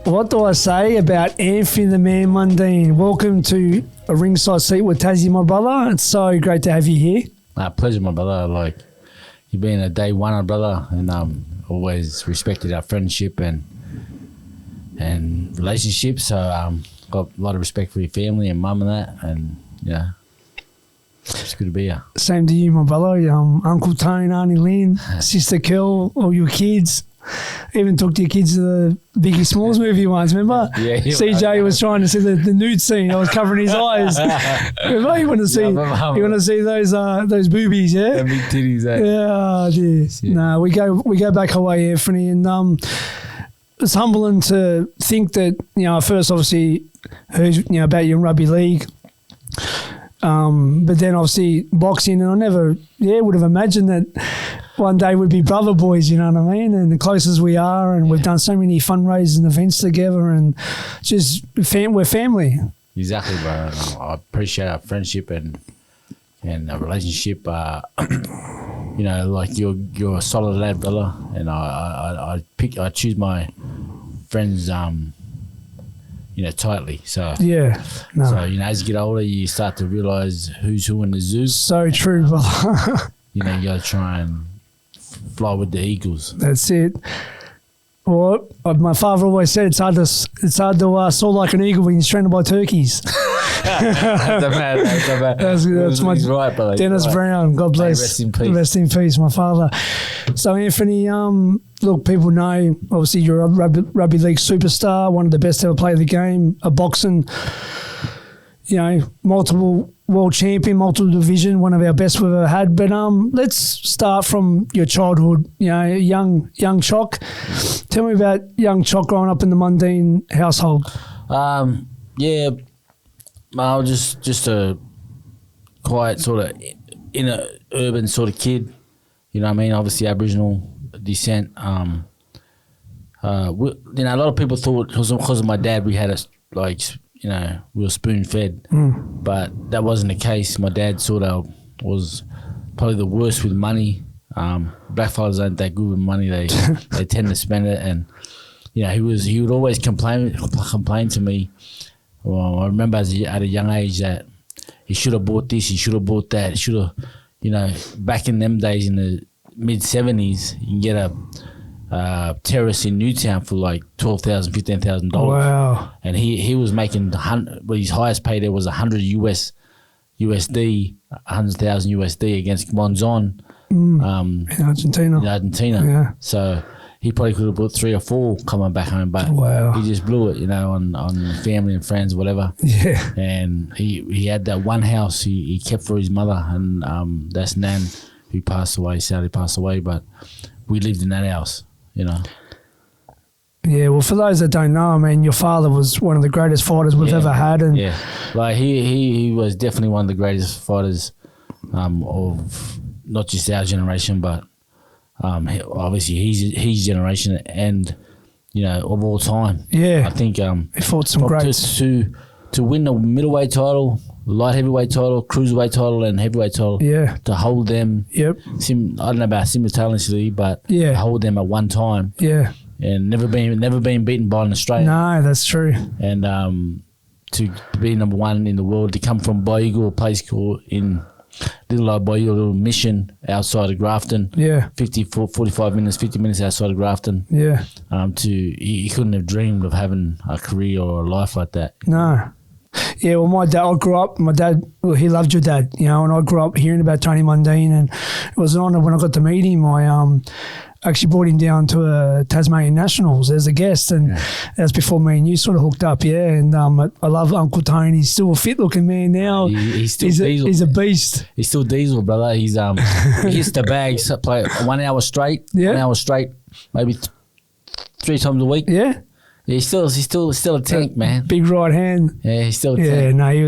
What do I say about Anthony the Man Mundine? Welcome to a ringside seat with Tassie, my brother. It's so great to have you here. Pleasure, my brother. Like, you've been a day one, brother, and always respected our friendship and relationships. So got a lot of respect for your family and mum and that, and yeah, it's good to be here. Same to you, my brother. Uncle Tone, Auntie Lynn, Sister Kel, all your kids. Even took your kids to the Biggie Smalls movie once, remember? Yeah. CJ was trying to see the nude scene. I was covering his eyes. Remember? You want to see those boobies, yeah? The big titties, eh? Yeah, dear. Yeah. No, we go back away, Anthony, and it's humbling to think that, I first obviously heard, about you in rugby league. But then obviously boxing, and I never would have imagined that one day we'd be brother boys, you know what I mean? And the closest we are, and we've done so many fundraisers and events together, and just we're family. Exactly, bro. I appreciate our friendship and our relationship. Like you're a solid lad, brother, and I choose my friends tightly. So yeah, no. So as you get older, you start to realise who's who in the zoo. So true, brother. You got to try and fly with the eagles. That's it. Well, my father always said it's hard to soar like an eagle when you're surrounded by turkeys. That's my right, brother. Dennis Brown, God bless. Rest in peace. Rest in peace, my father. So Anthony, look, people know obviously you're a rugby league superstar, one of the best to ever play the game, a boxing, multiple world champion, multiple division, one of our best we've ever had. But let's start from your childhood. Young Chock. Tell me about young Chock growing up in the Mundine household. I was just a quiet sort of inner urban sort of kid. You know what I mean? Obviously Aboriginal descent. A lot of people thought because of my dad we had we were spoon-fed, but that wasn't the case. My dad sort of was probably the worst with money. Blackfellas aren't that good with money. They tend to spend it, and he would always complain to me. Well, I remember at a young age that he should have bought this, he should have bought that, should have, back in them days in the mid-70s, you can get a terrace in Newtown for like $12,000, $15,000. Wow! And he was making his highest pay there was $100 USD, $100,000 against Monzon in Argentina. Yeah. So he probably could have bought 3 or 4 coming back home, but he just blew it, on family and friends, whatever. Yeah. And he had that one house he kept for his mother, and that's Nan, who sadly passed away, but we lived in that house. Yeah, well, for those that don't know, I mean, your father was one of the greatest fighters we've ever had, and like he was definitely one of the greatest fighters of not just our generation, but obviously his generation, and of all time. Yeah, I think he fought some greats to win the middleweight title, light heavyweight title, cruiserweight title, and heavyweight title. Yeah, to hold them. Yep. I don't know about simultaneously, but hold them at one time. Yeah, and never been beaten by an Australian. No, that's true. And to be number one in the world, to come from Boyugu, a place called in Little Old Boyugu, a little mission outside of Grafton. Yeah, 45 minutes, 50 minutes outside of Grafton. Yeah, he couldn't have dreamed of having a career or a life like that. No. Yeah, well, my dad, he loved your dad, and I grew up hearing about Tony Mundine, and it was an honour when I got to meet him. I actually brought him down to Tasmanian Nationals as a guest, and that's before me and you sort of hooked up, and I love Uncle Tony. He's still a fit-looking man now. He's still diesel. He's a beast. He's still diesel, brother. He's he hits the bags, play 1 hour straight, 1 hour straight, maybe 3 times a week. Yeah. Yeah, he's still a tank, man. Big right hand. Yeah, he's still a tank. Yeah, no, he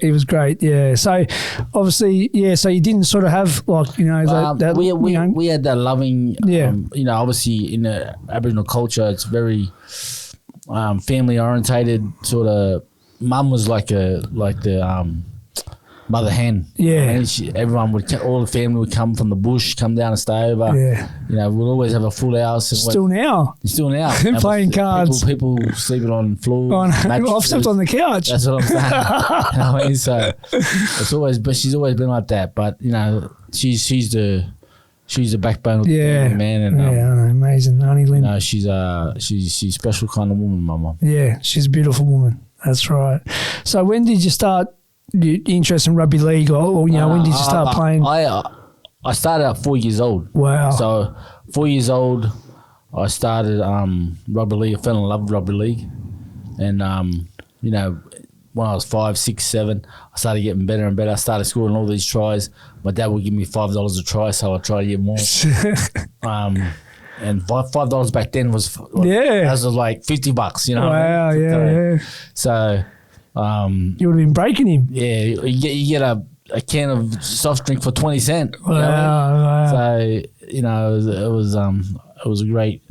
was great. Yeah, so obviously, so you didn't sort of have like we had that loving. Yeah. Obviously in the Aboriginal culture, it's very family orientated. Sort of, mum was like the mother hen. Yeah. Everyone all the family would come from the bush, come down and stay over. Yeah. You know, we'll always have a full house. And Still now. Playing cards. People sleeping on floors. I've slept on the couch. That's what I'm saying. You know what I mean? So it's always, but she's always been like that. But you know, she's the backbone of the family, man. And amazing. Auntie Lynn. No, she's a special kind of woman, my mum. Yeah, she's a beautiful woman. That's right. So when did you start your interest in rugby league, or you know, when did you start playing? I started at 4 years old. Wow. So 4 years old, I started rugby league. I fell in love with rugby league, and you know, when I was 5, 6, 7, I started getting better and better. I started scoring all these tries. My dad would give me $5 a try, so I tried to get more. And $5 back then was like $50, you know. Wow, yeah. So you would have been breaking him. Yeah, you get a can of soft drink for 20 cents. Wow. So you know, it was a great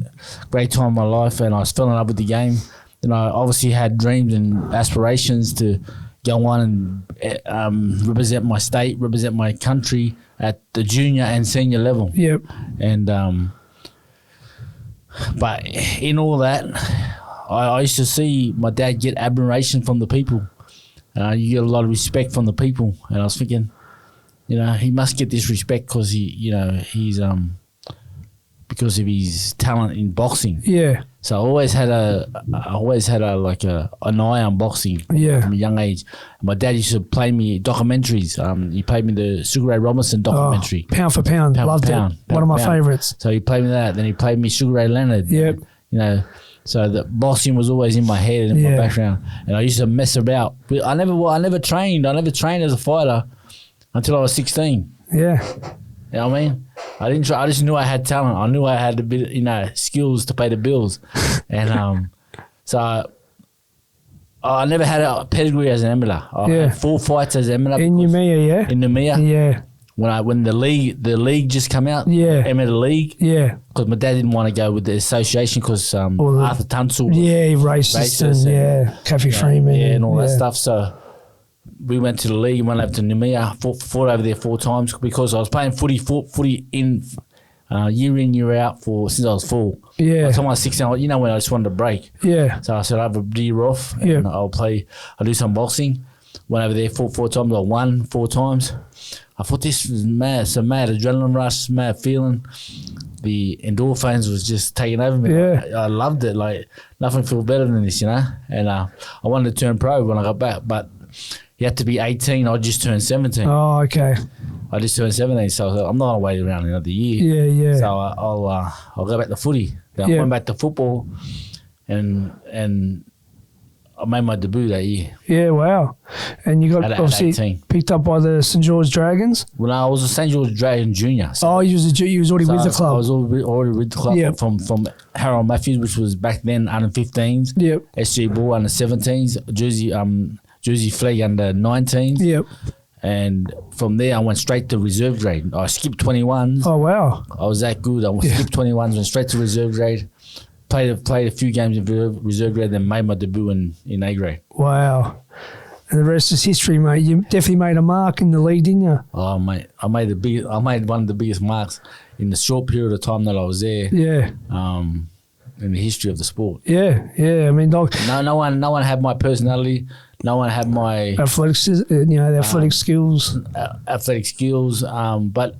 time in my life, and I was fell in love with the game. And I obviously had dreams and aspirations to go on and represent my state, represent my country at the junior and senior level. Yep. And but in all that, I used to see my dad get admiration from the people. You get a lot of respect from the people, and I was thinking, you know, he must get this respect because he's because of his talent in boxing. Yeah. So I always had an eye on boxing from a young age. My dad used to play me documentaries. He played me the Sugar Ray Robinson documentary. Pound for pound. Loved it. One of my favourites. So he played me that. Then he played me Sugar Ray Leonard. Yep. You know, so the boxing was always in my head and in my background. And I used to mess about. I never trained. I never trained as a fighter until I was 16. Yeah. You know what I mean? I didn't try. I just knew I had talent. I knew I had a bit, you know, skills to pay the bills, and so I never had a pedigree as an amateur. I had 4 fights as an amateur in Noumea, yeah. In Noumea, yeah. When the league just come out, amateur league, because my dad didn't want to go with the association because Arthur Tunstall, racist and Kathy Freeman, and all that stuff. So we went to the league and went over to Noumea, fought over there 4 times because I was playing footy in year out since I was 4. Yeah. By the time I was 16, you know, when I just wanted to break. Yeah. So I said, I have a year off and I'll do some boxing. Went over there, fought 4 times. I won 4 times. I thought this was mad, some mad adrenaline rush, mad feeling. The endorphins was just taking over me. Yeah. I loved it. Like, nothing feels better than this, you know. And I wanted to turn pro when I got back, but you had to be 18. I just turned 17. Oh, okay. I just turned 17, so I thought, I'm not going to wait around another year. Yeah. So I'll go back to footy. Then I went back to football, and I made my debut that year. Yeah, wow. And you got obviously picked up by the St George Dragons? Well, no, I was a St George Dragon junior. So you was already with the club? I was already with the club from Harold Matthews, which was back then under 15s. Yep. SG Ball under 17s. Jersey Flag under 19s. Yep. And from there, I went straight to reserve grade. I skipped 21s. Oh, wow. I was that good. I skipped 21s, went straight to reserve grade. Played a few games in reserve grade, then made my debut in A grade. Wow. And the rest is history, mate. You definitely made a mark in the league, didn't you? Oh, mate. I made one of the biggest marks in the short period of time that I was there. Yeah. In the history of the sport. Yeah. I mean, dog. No one had my personality. No one had my athletic skills. Athletic skills. But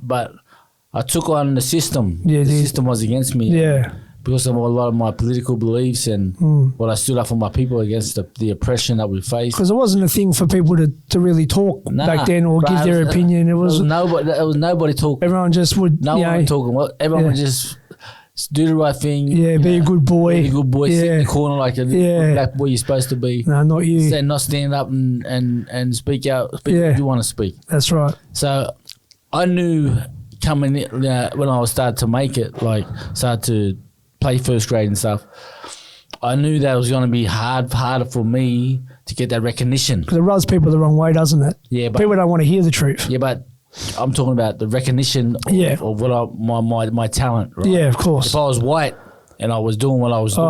I took on the system. Yeah, the system was against me. Yeah. Because of a lot of my political beliefs and what I stood up for my people against the oppression that we faced. Because it wasn't a thing for people to really talk back then or give their opinion. It was nobody talking. Everyone just would. No one talking. Everyone would just do the right thing. Yeah, be a good boy. Be a good boy. Sit in the corner like a black boy you're supposed to be. No, not you. Not stand up and speak out. Speak what you want to speak. That's right. So I knew coming in, when I was started to make it, started to play first grade and stuff, I knew that it was going to be harder for me to get that recognition. Because it rubs people the wrong way, doesn't it? Yeah, but people don't want to hear the truth. Yeah, but I'm talking about the recognition of what my talent. Right? Yeah, of course. If I was white and I was doing what I was doing,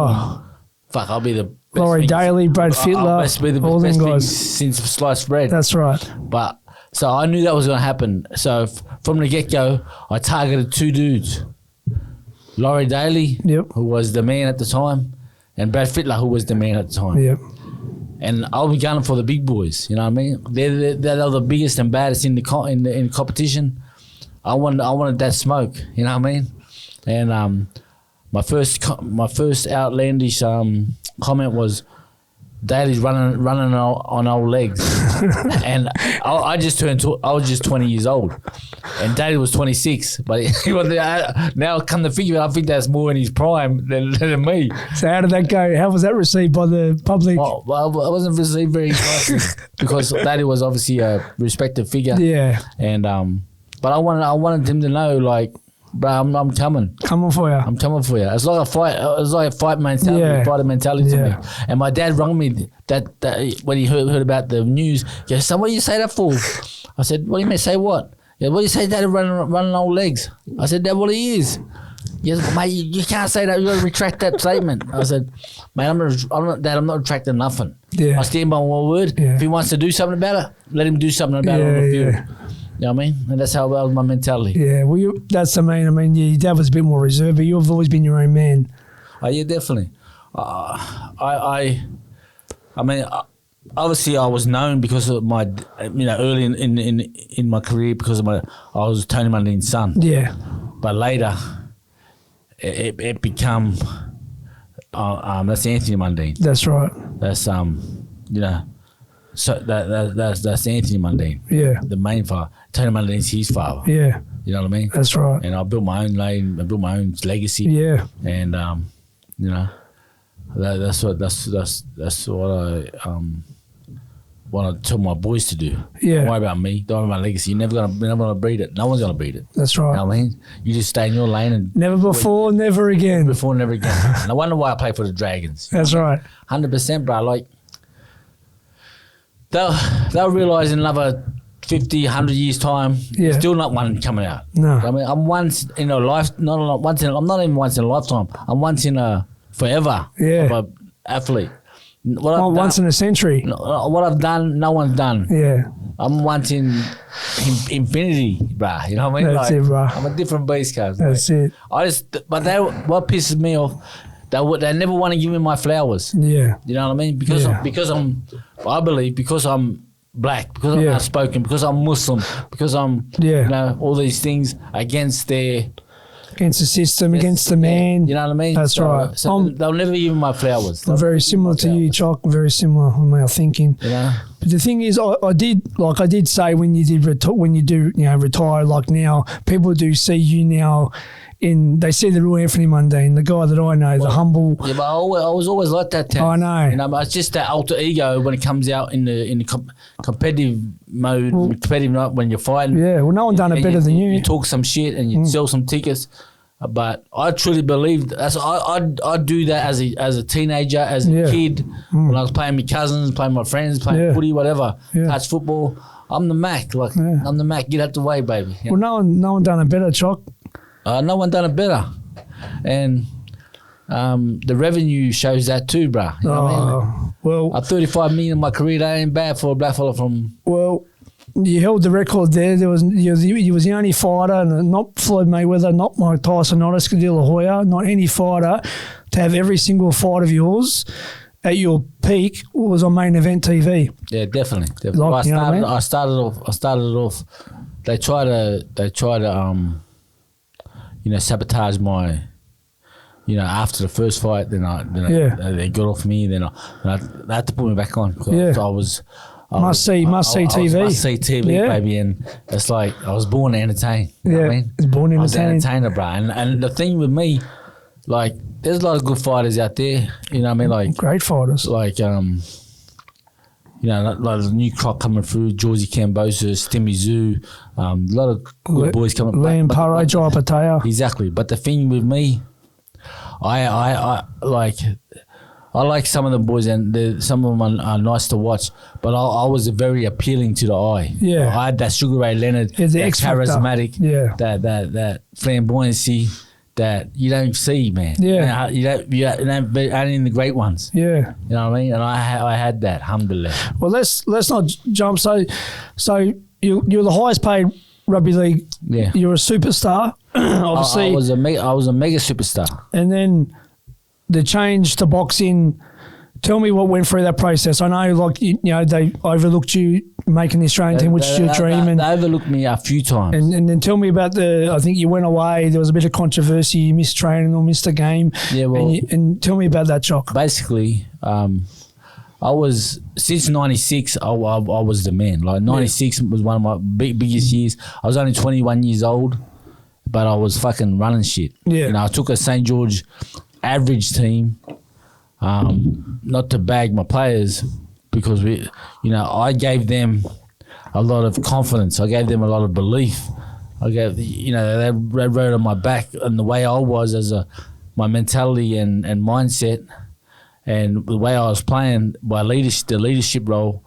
I'll be the best Laurie Daly, Brad Fittler, I'll be the best thing since sliced bread. That's right. But So I knew that was going to happen. So from the get-go, I targeted 2 dudes. Laurie Daly, who was the man at the time, and Brad Fittler, who was the man at the time. Yep. And I'll be gunning for the big boys. You know what I mean? They're the biggest and baddest in the competition. I wanted that smoke. You know what I mean? And my first outlandish comment was, Daly's running on old legs. And I was just 20 years old, and Daly was 26. But he was, now come to figure it, I think that's more in his prime than me. So how did that go? How was that received by the public? Well, I wasn't received very nicely because Daly was obviously a respected figure. Yeah. And but I wanted him to know, like, bro, I'm coming. Coming for you. I'm coming for you. It's like a fight. It's like a fight mentality, fighter mentality to me. And my dad rang me that when he heard about the news. He goes, "Son, what do you say that for?" I said, "What do you mean? Say what?" Yeah, what do you say, Dad? Running old legs. I said, "That's what he is." Yes, mate, you can't say that. You got to retract that statement. I said, "Mate, I'm not retracting nothing. Yeah. I stand by my word. Yeah. If he wants to do something about it, let him do something about it on the field." You know what I mean? And that's how that was my mentality. Yeah, well, that's the main. I mean, your dad was a bit more reserved, but you've always been your own man. Oh, yeah, definitely. I mean, obviously, I was known because of my, early in my career because of I was Tony Mundine's son. Yeah. But later, it become that's Anthony Mundine. That's right. That's So that's Anthony Mundine. Yeah. The main father. Tony Mundine's his father. Yeah. You know what I mean? That's right. And I built my own lane. I built my own legacy. Yeah. And that's what I want to tell my boys to do. Yeah. Don't worry about me. Don't worry about my legacy. You're never gonna beat it. No one's gonna beat it. That's right. You know what I mean? You just stay in your lane and never before, never again. Before, never again. And I wonder why I play for the Dragons. That's right. 100%, bro. Like they'll realise in another 50, 100 years time, still not one coming out. No. I mean, I'm once in a life, I'm not even once in a lifetime. I'm once in a forever of a athlete. Once in a century. What I've done, no one's done. Yeah. I'm once in infinity, bruh. You know what I mean? That's it, bruh. I'm a different beast, cuz. That's it. What pisses me off, they never want to give me my flowers. Yeah. You know what I mean? Because I believe because I'm black, because I'm outspoken, because I'm Muslim, because I'm all these things against the system, against the man. You know what I mean? That's right. So they'll never give me my flowers. I'm very similar to you, Choc. Very similar in my thinking. You know? But the thing is, I did say when you do retire, like now, people do see you now. They see the real Anthony Mundine, the guy that I know, the humble. Yeah, but I was always like that. I know. You know, it's just that alter ego when it comes out in the competitive mode, competitive night when you're fighting. Yeah, well, no one done it better than you. You talk some shit and you sell some tickets, but I truly believe I do that as a teenager, as a kid, when I was playing with my cousins, playing with my friends, playing footy, whatever, touch football. I'm the Mac, I'm the Mac. Get out the way, baby. You know? Well, no one done it better, Choc. No one done it better, and the revenue shows that too, bruh. You know what I mean? Well, 35 million in my career, that ain't bad for a black fella from. Well, you held the record there. You was the only fighter, and not Floyd Mayweather, not Mike Tyson, not Oscar De La Hoya, not any fighter, to have every single fight of yours at your peak was on Main Event TV. Yeah, definitely. Like, I started off. They try to sabotage my, after the first fight. Then they got off me. Then I had to put me back on. Must see TV. Must see TV, baby. And it's like I was born to entertain. You know what I mean? It's born to entertain. I was an entertainer, bro. And the thing with me, like, there's a lot of good fighters out there. You know what I mean? Like great fighters. Like like the new crop coming through, Georgie Cambosa, Stimmy Zoo, a lot of good boys coming. Liam Paro, Jai Patea. Exactly. But the thing with me, I like some of the boys, and some of them are nice to watch, but I was very appealing to the eye. Yeah. I had that Sugar Ray Leonard, that charismatic, that flamboyancy that you don't see, man. Yeah. You don't only in the great ones. Yeah. You know what I mean? And I had that, alhamdulillah. Well, let's not jump. So you're the highest paid rugby league. Yeah. You're a superstar, obviously. I was a mega superstar. And then the change to boxing. Tell me what went through that process. I know, like, you know, they overlooked you making the Australian team, which is your dream. They overlooked me a few times. And then tell me about I think you went away. There was a bit of controversy. You missed training or missed a game. Yeah, well. And tell me about that, Jock. Basically, I was, since 96, I was the man. Like, 96 was one of my biggest years. I was only 21 years old, but I was fucking running shit. Yeah. You know, I took a St. George average team. Not to bag my players, because I gave them a lot of confidence. I gave them a lot of belief. They rode on my back, and the way I was my mentality and mindset, and the way I was playing, the leadership role,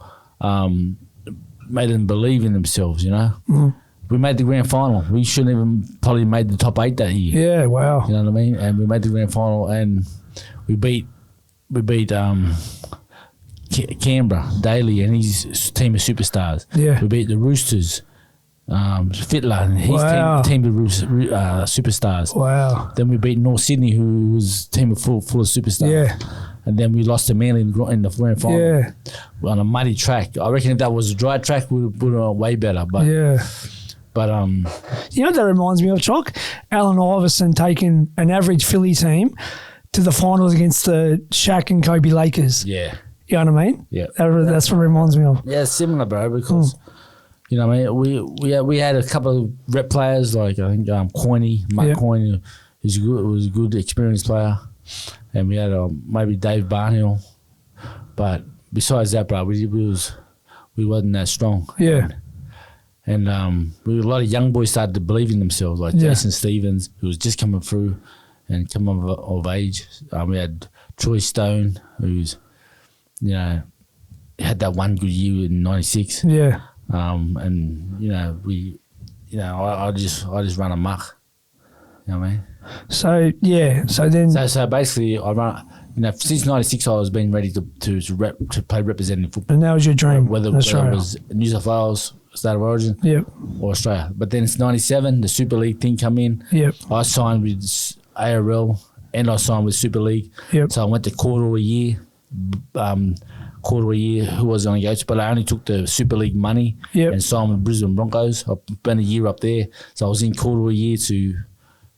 made them believe in themselves. You know, we made the grand final. We shouldn't even probably made the top 8 that year. Yeah, wow. You know what I mean? And we made the grand final, and we beat Canberra, Daly and his team of superstars. Yeah. We beat the Roosters, Fittler and his team of superstars. Wow. Then we beat North Sydney, who was a team full of superstars. Yeah. And then we lost to Manly in the grand final. Yeah. On a muddy track. I reckon if that was a dry track, we would have done way better. But yeah. But you know what that reminds me of, Chock? Allen Iverson taking an average Philly team to the finals against the Shaq and Kobe Lakers. yeah. You know what I mean? Yeah. That's what it reminds me of. Yeah, similar, bro, because you know what I mean, we had a couple of rep players, like I think Coiney, Mark Coiney, was a good experienced player, and we had maybe Dave Barnhill, but besides that, bro, we wasn't that strong. Yeah. And a lot of young boys started to believe in themselves, like Jason Stevens, who was just coming through and coming of age. We had Troy Stone, who's, you know, had that one good year in '96. Yeah. And I just run amok. You know what I mean? So yeah. So then. So basically, I run. You know, since '96, I was being ready to play representative football. And that was your dream. Whether it was New South Wales, State of Origin, or Australia. But then it's '97, the Super League thing come in. Yep. I signed with ARL and I signed with Super League. Yep. So I went to quarter a year. Who was going to go to, but I only took the Super League money and signed with Brisbane Broncos. I spent a year up there, so I was in quarter a year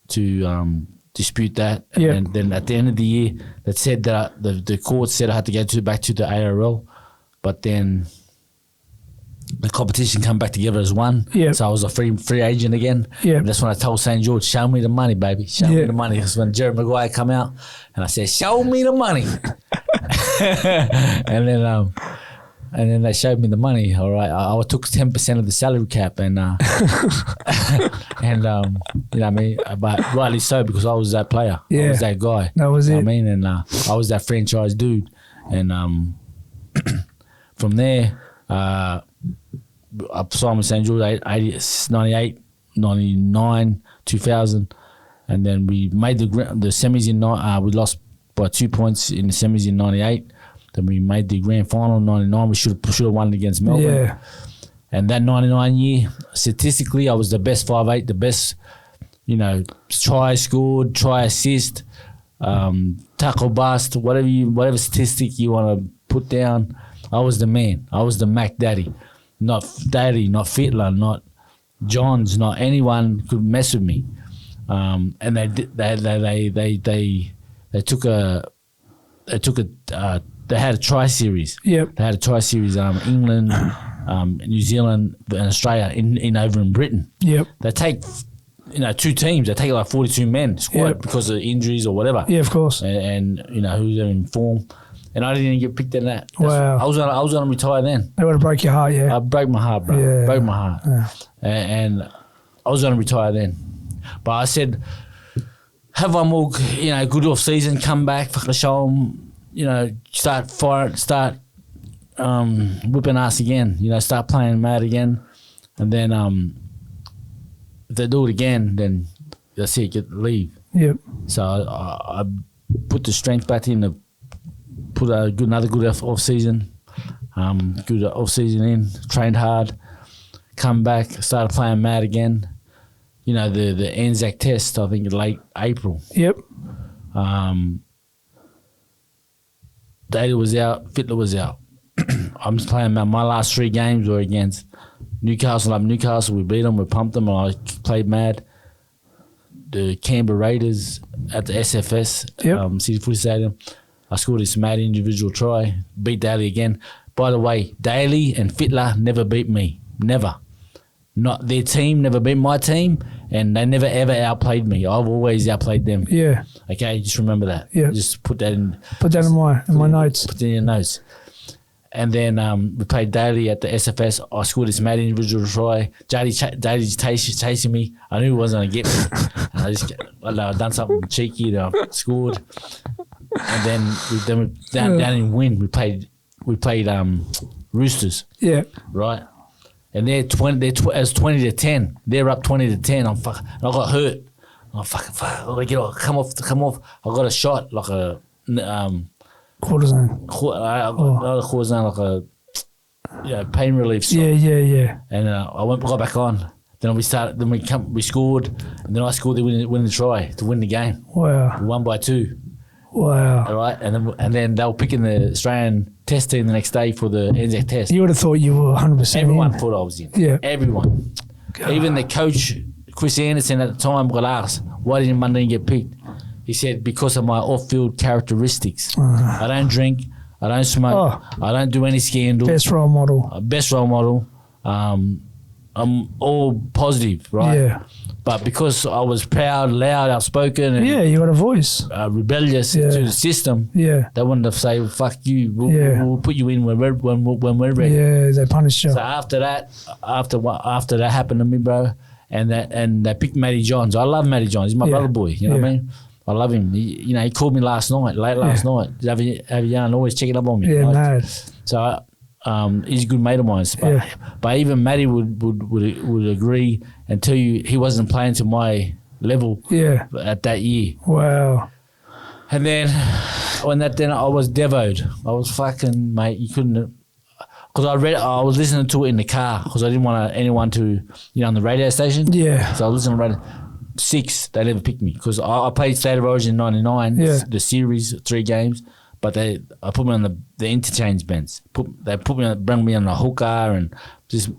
to dispute that. And then at the end of the year, that said that the court said I had to go back to the ARL, but then the competition come back together as one. So I was a free agent again. And that's when I told St. George, show me the money, baby. Show me the money. Because when Jerry Maguire come out, and I said, show me the money. and then they showed me the money. All right, I took 10% of the salary cap, and you know what I mean. But rightly so, because I was that player. I was that guy. That was it. I mean, and I was that franchise dude. And from there, I signed with St. George 98, 99, 2000, and then we made the semis in we lost by 2 points in the semis in 98. Then we made the grand final in 99. We should have won it against Melbourne. Yeah. And that 99 year, statistically, I was the best 5'8", the best, you know, try scored, try assist, tackle bust, whatever statistic you want to put down. I was the man. I was the Mac Daddy. Not Fittler, not Johns, not anyone could mess with me. And they had a tri series. Yep. They had a tri series. England, New Zealand, and Australia over in Britain. Yep. They take, you know, 2 teams. They take like 42 men squad because of injuries or whatever. Yeah, of course. And you know who's in form. And I didn't even get picked in that. Wow. I was gonna retire then. They would have broke your heart, I broke my heart, bro. Yeah. Broke my heart. Yeah. And I was gonna retire then. But I said, have one more, you know, good off season, come back, fucking show them, you know, start whipping ass again, you know, start playing mad again. And then if they do it again, then that's it, leave. Yep. So I put the strength back in to put another good off season. Good off season in, trained hard, come back, started playing mad again. You know, the Anzac Test, I think in late April. Yep. Daly was out, Fittler was out. I'm just playing my last 3 games were against Newcastle. We beat them, we pumped them, and I played mad. The Canberra Raiders at the SFS, City Footy Stadium. I scored this mad individual try, beat Daly again. By the way, Daly and Fittler never beat me. Never. Not their team never beat my team, and they never ever outplayed me. I've always outplayed them. Yeah. Okay, just remember that. Yeah. Just put that in. Put that in my notes. Put it in your notes. And then we played Daly at the SFS. I scored this mad individual try. Daly's chasing me. I knew he wasn't going to get me. And I'd done something cheeky that I scored. And then we down in Wynn, we played Roosters. Yeah. Right? And they're 20-10. They're up 20-10. I got hurt. Fuck. I get off. Come off. I got a shot like a cortisone. Not a cortisone, like a pain relief shot. Yeah. And got back on. Then we started. Then we scored, and then I scored the winning try to win the game. Wow. We won by 2. Wow. All right, and then they were picking the Australian Test team the next day for the Anzac Test. You would have thought you were 100%. Everyone thought I was in. Yeah. Everyone. God. Even the coach, Chris Anderson, at the time, got asked, why didn't Mundine get picked? He said, because of my off-field characteristics. I don't drink. I don't smoke. I don't do any scandal. Best role model. I'm all positive, right? Yeah. But because I was proud, loud, outspoken, and you got a voice. Rebellious to the system, they wanted to say, well, "Fuck you, we'll put you in when we're ready." Yeah, they punished you. So after that happened to me, bro, and they picked Matty Johns. I love Matty Johns. He's my brother boy. You know what I mean? I love him. He called me late last night. Have a yarn, always checking up on me. Yeah, mad. So. He's a good mate of mine, but even Matty would agree and tell you he wasn't playing to my level at that year. Wow. And then I was devoed. I was fucking, mate, you couldn't, because I was listening to it in the car because I didn't want anyone to, on the radio station. Yeah. So I was listening to radio. 6, they never picked me because I played State of Origin in 99, the series, 3 games. But I put me on the interchange bench. They bring me on the hooker and just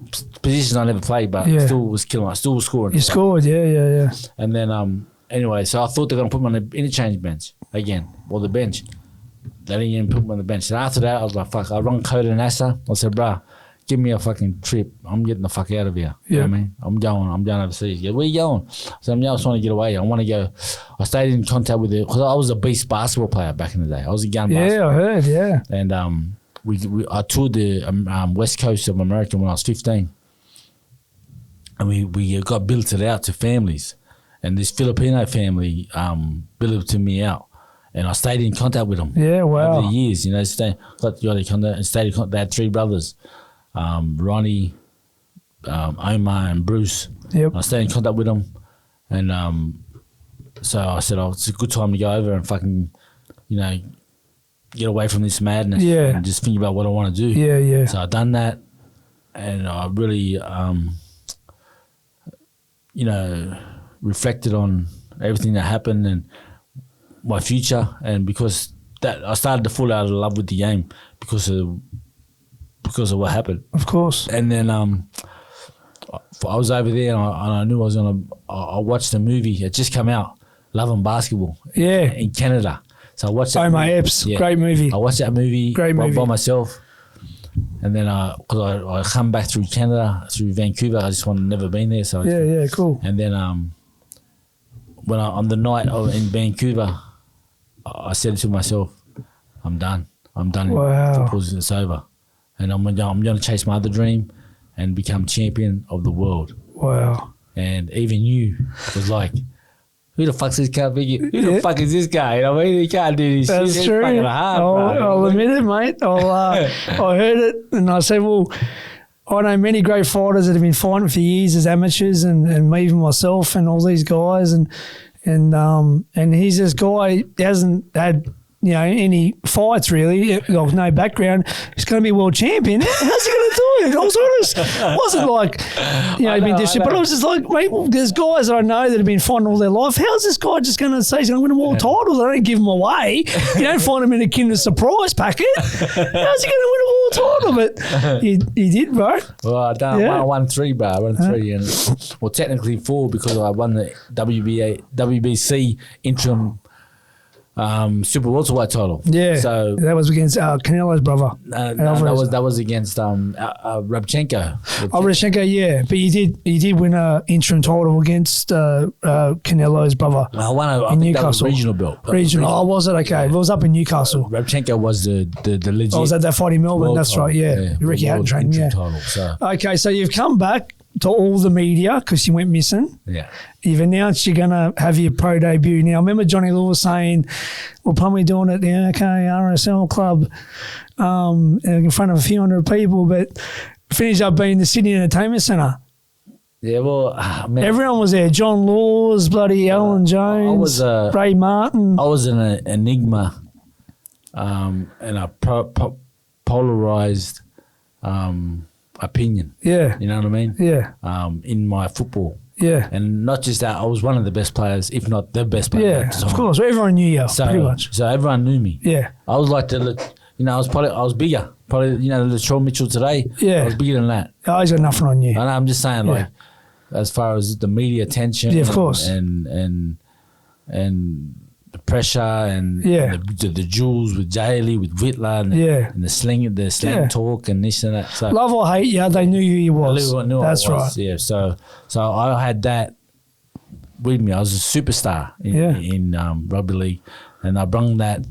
positions I never played, but still was killing. I still was scoring. You scored, yeah. And then anyway, so I thought they were gonna put me on the interchange bench again, or the bench. They didn't even put me on the bench. And after that, I was like, fuck. I rung Coda and Asa. I said, bruh, give me a fucking trip. I'm getting the fuck out of here. You know what I mean? I'm going overseas. Yeah, where you going? So I was trying to get away. I want to go. I stayed in contact with it because I was a beast basketball player back in the day. I was a gun basketball. Yeah, I heard, yeah. And I toured the west coast of America when I was 15. And we got billeted out to families. And this Filipino family billeted me out. And I stayed in contact with them. Yeah, wow. Over the years, stayed in contact. They had 3 brothers. Ronnie, Omar and Bruce. Yep. I stayed in contact with them. And so I said, it's a good time to go over and fucking, get away from this madness and just think about what I want to do. Yeah. So I done that and I really, reflected on everything that happened and my future. And because that, I started to fall out of love with the game because of what happened. Of course. And then I was over there and I knew I was going to, I watched the movie. It just came out, Love and Basketball. Yeah. In Canada. So I watched that. Omar Epps, great movie. I watched that movie by myself. And then because I come back through Canada, through Vancouver. I just never been there. So cool. And then when on the night in Vancouver, I said to myself, I'm done. Wow. It's over. And I'm going to chase my other dream and become champion of the world. Wow. And even you was like, who the fuck's this guy? Who the fuck is this guy? I mean, he can't do this. That's true. Hard, I'll admit it, mate. I heard it and I said, well, I know many great fighters that have been fighting for years as amateurs and even myself and all these guys and he's this guy, he hasn't had any fights really, like no background. He's going to be world champion. How's he going to do it? I was honest. It wasn't like, he'd been distant, but I was just like, mate, there's guys that I know that have been fighting all their life. How's this guy just going to say he's going to win a world title? They don't give him away. You don't find him in a Kinder Surprise packet. How's he going to win a world title? But he did, bro. Well, I won 3, bro. I won 3. And, well, technically 4 because I won the WBC interim super welterweight title. Yeah, so that was against Canelo's brother. That was against Rabchenko. Rabchenko, yeah, but he did win an interim title against Canelo's brother. I won in Newcastle. That was regional belt. Regional. Oh, was it? Okay, yeah. It was up in Newcastle. Rabchenko was the legit. I was at that fight in Melbourne. That's title. Right. Yeah, Ricky Hatton trained. Yeah. Title, so. Okay, so you've come back to all the media because you went missing. Yeah. You've announced you're going to have your pro debut. Now, I remember Johnny Lewis saying, we're probably doing it at the RSL club in front of a few hundred people, but finished up being the Sydney Entertainment Centre. Yeah, well, man. Everyone was there. John Laws, bloody Alan Jones, Ray Martin. I was an enigma and a polarised opinion. Yeah. You know what I mean? Yeah. In my football. Yeah. And not just that, I was one of the best players, if not the best player. Yeah, of course. Everyone knew you, pretty much. So everyone knew me. Yeah. I was like I was bigger. Probably, the Sean Mitchell today. Yeah. I was bigger than that. Oh, he's got nothing on you. And I'm just saying, like, as far as the media attention. Yeah, of course. And the pressure and the duels with Daly, with Whitler, and the slang talk and this and that. So love or hate, they knew who he was. That's right. Yeah. So I had that with me. I was a superstar in rugby league, and I brought that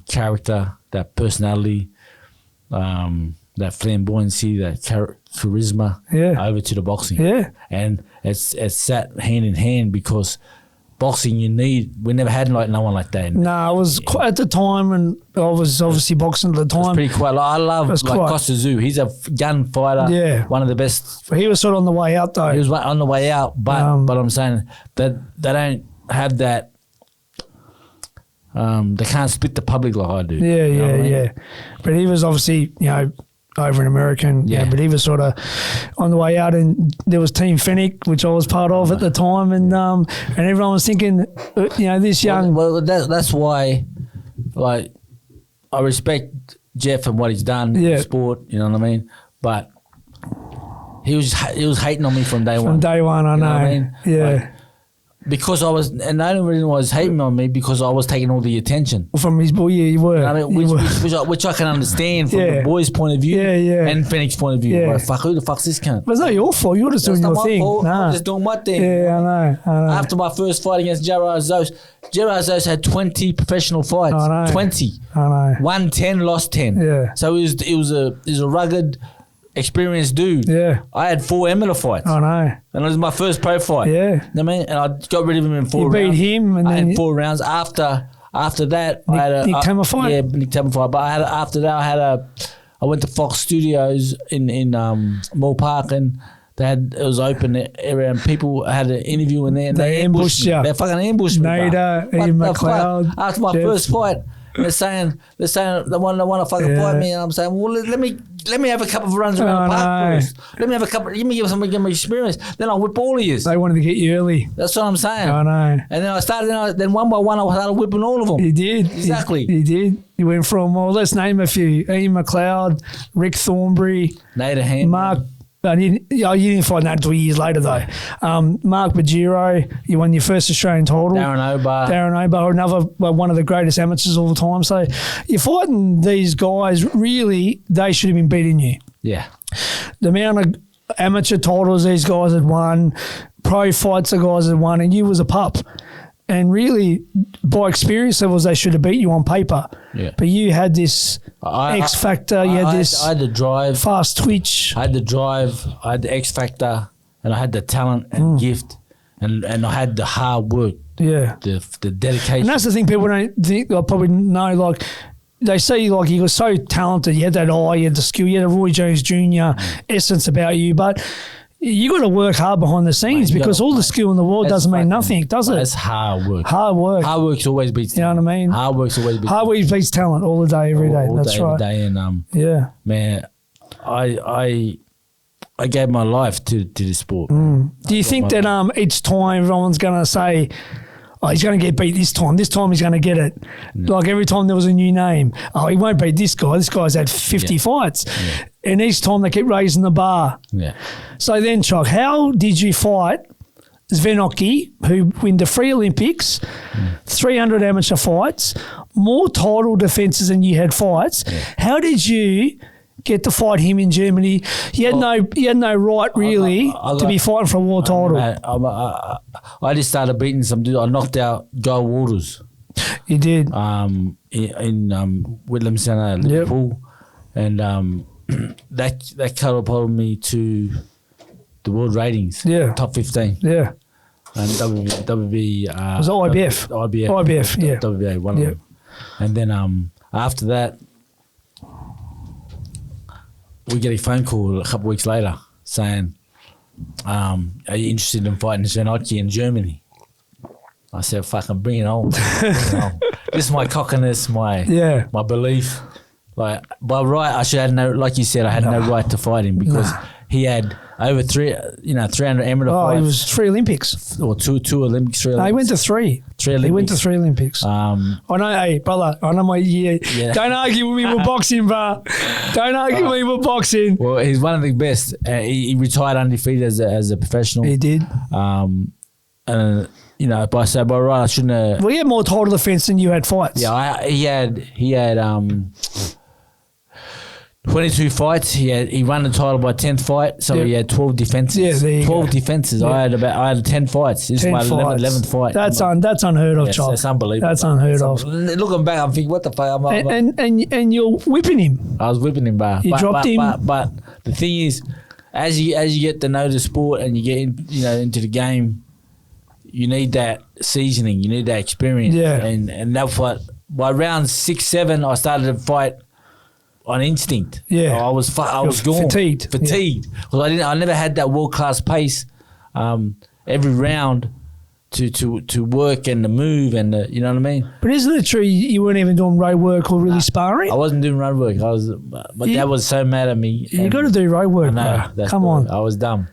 character, that personality, that flamboyancy, that charisma over to the boxing. Yeah. And it's sat hand in hand because boxing, we never had no one like that. No, I was quite at the time, and I was obviously boxing at the time. It's pretty quiet. I love Costa Zoo. He's a gun fighter. Yeah, one of the best. But he was sort of on the way out, though. He was on the way out, but I'm saying that they don't have that. They can't split the public like I do. Yeah. But he was obviously, over in America, but he was sort of on the way out, and there was Team Fennec, which I was part of at the time, and everyone was thinking, this young. Well, that's why, like, I respect Jeff and what he's done in sport. You know what I mean? But he was hating on me from day one. From day one, I know. What I mean? Yeah. Like, because I was, and the only reason why he was hating on me because I was taking all the attention. From his boy, you were. I mean, which I can understand from the boys' point of view and Fennec's point of view. Yeah. Like, fuck, who the fuck's this cunt? But it's not your fault. You're just doing your thing. I'm just doing my thing. Yeah, I know. After my first fight against Gerard Zos had 20 professional fights. I know. 20. I know. Won 10, lost 10. Yeah. So it was a rugged, experienced dude. Yeah. I had 4 amateur fights. I know. And it was my first pro fight. Yeah. You know what I mean? And I got rid of him in 4 rounds. You beat him, and I then had 4 rounds. After that, I had a Nick Tamer fight. Yeah, Nick Tamer fight. But after that, I went to Fox Studios in Moore Park, and it was open area, and people had an interview in there. And they ambushed you. They fucking ambushed me. Nader, Ian McLeod. After my first fight, they're saying they want to fucking fight me, and I'm saying, well, let me have a couple of runs around the park first. Let me have a couple. Let me give me experience. Then I'll whip all of you. They wanted to get you early. That's what I'm saying. I know. And then I started. Then one by one, I started whipping all of them. You did exactly. You did. You went from let's name a few: Ian McLeod, Rick Thornbury, Nader Hand, Mark. You didn't find that until years later, though. Mark Bajiro, you won your first Australian title. Darren Obar, another one of the greatest amateurs of all time. So you're fighting these guys, really, they should have been beating you. Yeah. The amount of amateur titles these guys had won, pro fights the guys had won, and you was a pup. And really, by experience levels, they should have beat you on paper. Yeah. But you had this X factor. You had this. I had the drive, fast twitch. I had the drive. I had the X factor, and I had the talent and gift, and I had the hard work. Yeah. The dedication. And that's the thing people don't think. I probably know. Like they say, like you were so talented. You had that eye. You had the skill. You had a Roy Jones Jr. essence about you, but You got to work hard behind the scenes because all the skill in the world doesn't mean nothing, does it? It's hard work. Hard work. Hard work's always beats talent. You know what I mean? Hard work's always beats Hard work beats talent all the day, every day. That's right. Every day. And yeah. man, I gave my life to this sport. Do you think that each time everyone's going to say, oh, he's going to get beat this time he's going to get it? Like every time there was a new name, oh, he won't beat this guy's had 50 fights. And each time they keep raising the bar. Yeah. So then, Chuck, how did you fight Zvenocky, who win the 3 Olympics, 300 amateur fights, more title defences than you had fights? How did you get to fight him in Germany? You had no right really to be fighting for a world title. I just started beating some dude. I knocked out Guy Waters. You did. In Whitlam Centre, Liverpool, and that catapulted me to the world ratings. Yeah, top 15. Yeah, and WB was it IBF? IBF. Yeah, WBA one of them. And then after that, we get a phone call a couple of weeks later saying, are you interested in fighting Zvenocky in Germany? I said, fucking bring it on. This is my cockiness, my belief. Like, by right, I should have no, like you said, I had no right to fight him because he had over 300 amateur fights. He was 3 Olympics. Or two Olympics, 3 Olympics. No, he went to 3. 3 Olympics. He went to 3 Olympics. I know, hey, brother, I know my year. Yeah. Don't argue with me with boxing, bro. Don't argue with me with boxing. Well, he's one of the best. He retired undefeated as a professional. He did. And by right, I shouldn't have. Well, he had more title defense than you had fights. Yeah, he had 22 fights. He won the title by 10th fight, so he had 12 defenses. Yeah, there you 12 defenses. Yeah. I had 10 fights. This is my 11th fight. That's unheard of, Chop. That's unbelievable. That's unheard of. Looking back, I'm thinking, what the fuck? And you're whipping him. I was whipping him, bro. You dropped him. But the thing is, as you get to know the sport and you get into the game, you need that seasoning. You need that experience. Yeah. And that's what. By round 6, 7, I started to fight on instinct. Yeah, I was gone. Fatigued because I never had that world class pace. Every round to work and to move and you know what I mean. But isn't it true you weren't even doing road work or really sparring? I wasn't doing road work. But Dad was so mad at me. You got to do road work, bro. Come on. I was dumb.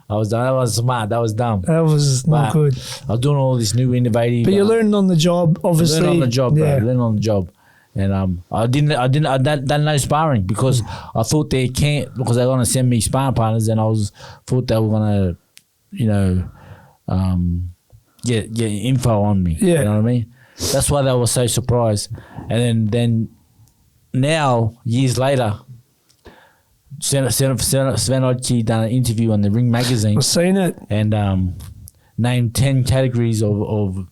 That was smart. That was dumb. That was not good. I was doing all this new innovative. But you're learning on the job, obviously. Learning on the job, bro. Learning on the job. And I done no sparring because I thought because they're gonna send me sparring partners, and thought they were gonna, get info on me. Yeah. You know what I mean? That's why they were so surprised. And then now years later, Zvenocky done an interview on the Ring magazine. I've seen it. And named 10 categories of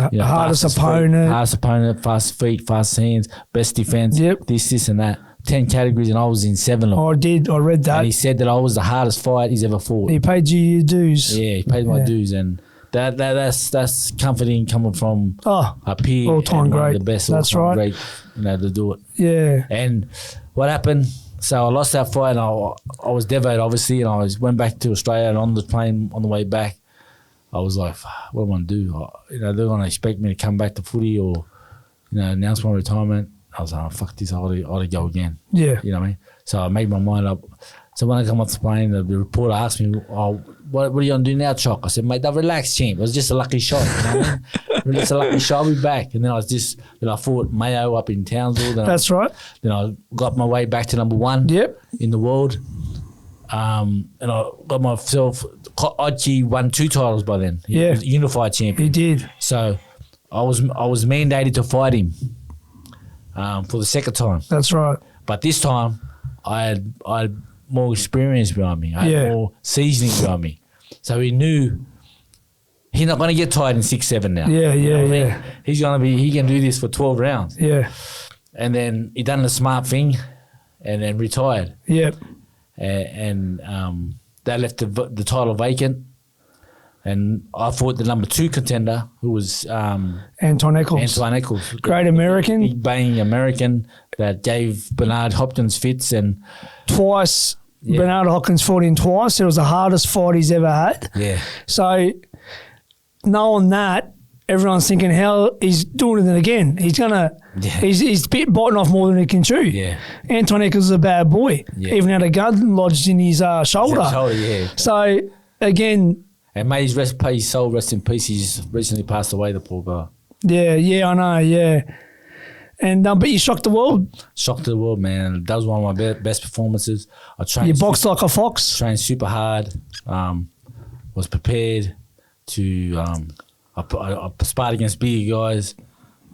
hardest opponent, fast feet, fast hands, best defense, this and that. 10 categories, and I was in 7 of them. Oh, I read that. And he said that I was the hardest fight he's ever fought. He paid you your dues. Yeah, he paid my dues, and that's comforting coming from a peer, all-time great. The best, that's all-time right. great, to do it. Yeah. And what happened? So I lost that fight, and I was devastated, obviously, and I went back to Australia, and on the plane on the way back, I was like, what am I going to do? They're going to expect me to come back to footy or, announce my retirement. I was like, fuck this, I ought to go again. Yeah. You know what I mean? So I made my mind up. So when I come off the plane, the reporter asked me, what are you going to do now, Choc? I said, mate, relax, champ. It was just a lucky shot. You know what I mean? It's a lucky shot. I'll be back. And then I fought Mayo up in Townsville. That's right. Then I got my way back to number 1 in the world. And I got myself, Ochi won 2 titles by then. He was unified champion. He did. So I was mandated to fight him for the second time. That's right. But this time, I had more experience behind me. I had more seasoning behind me. So he knew he's not going to get tired in 6, 7 now. Yeah. He can do this for 12 rounds. Yeah. And then he done the smart thing and then retired. Yep. And that left the title vacant. And I fought the number 2 contender, who was Anton Eccles. Great American. Big bang American that gave Bernard Hopkins fits and twice Bernard Hopkins fought him twice. It was the hardest fight he's ever had. Yeah. So knowing that, everyone's thinking, how he's doing it again. He's gonna, he's biting off more than he can chew. Yeah. Anton Eccles is a bad boy. Yeah. Even had a gun lodged in his shoulder. So again, and may his soul rest in peace. He's recently passed away, the poor guy. Yeah, I know. Yeah. And but you shocked the world. Shocked the world, man. That was one of my best performances. I trained. You boxed like a fox. Trained super hard. Was prepared to. I sparred against bigger guys,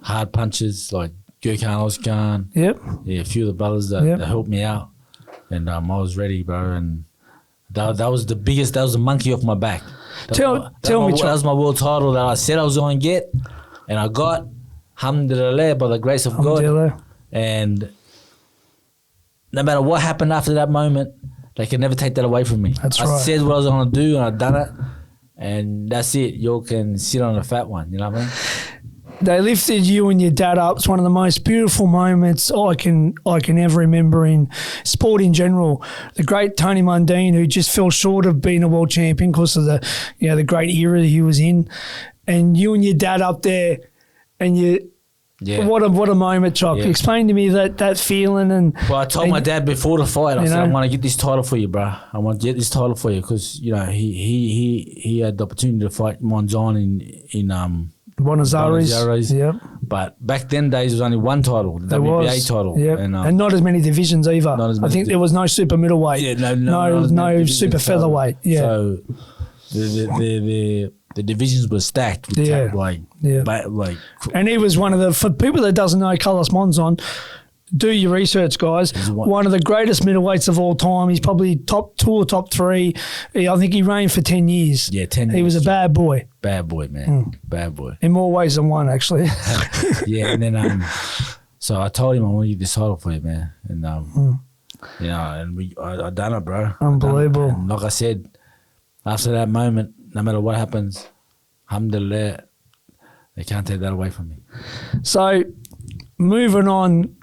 hard punches like Gurkhan Ozkan. Yep. Yeah, a few of the brothers that helped me out, and I was ready, bro. And that was the biggest. That was the monkey off my back. Tell me, that was my world title that I said I was going to get, and I got. Alhamdulillah, by the grace of God. And no matter what happened after that moment, they can never take that away from me. That's right. I said what I was going to do, and I done it. And that's it. You can sit on a fat one. You know what I mean? They lifted you and your dad up. It's one of the most beautiful moments I can ever remember in sport in general. The great Tony Mundine, who just fell short of being a world champion because of the great era that he was in, and you and your dad up there. And what a moment, Choc. Yeah. Explain to me that feeling. Well, I told my dad before the fight, I said, I want to get this title for you, bro. I want to get this title for you because, he had the opportunity to fight Mundine in Buenos Aires. Yep. But back then days, there was only one title, the WBA title. Yep. And not as many divisions either. I think there was no super middleweight. Yeah, no super featherweight. Yeah. So the divisions were stacked with and he was one of the, for people that doesn't know Carlos Monzon, do your research, guys. One of the greatest middleweights of all time. He's probably top 2 or top 3. I think he reigned for 10 years. Yeah, 10 years. He was a bad boy. Bad boy, man. Bad boy. In more ways than one, actually. Yeah, and then so I told him I want to get this title for you, man. And and I done it, bro. Unbelievable. And like I said, after that moment, no matter what happens, alhamdulillah, they can't take that away from me. So, moving on,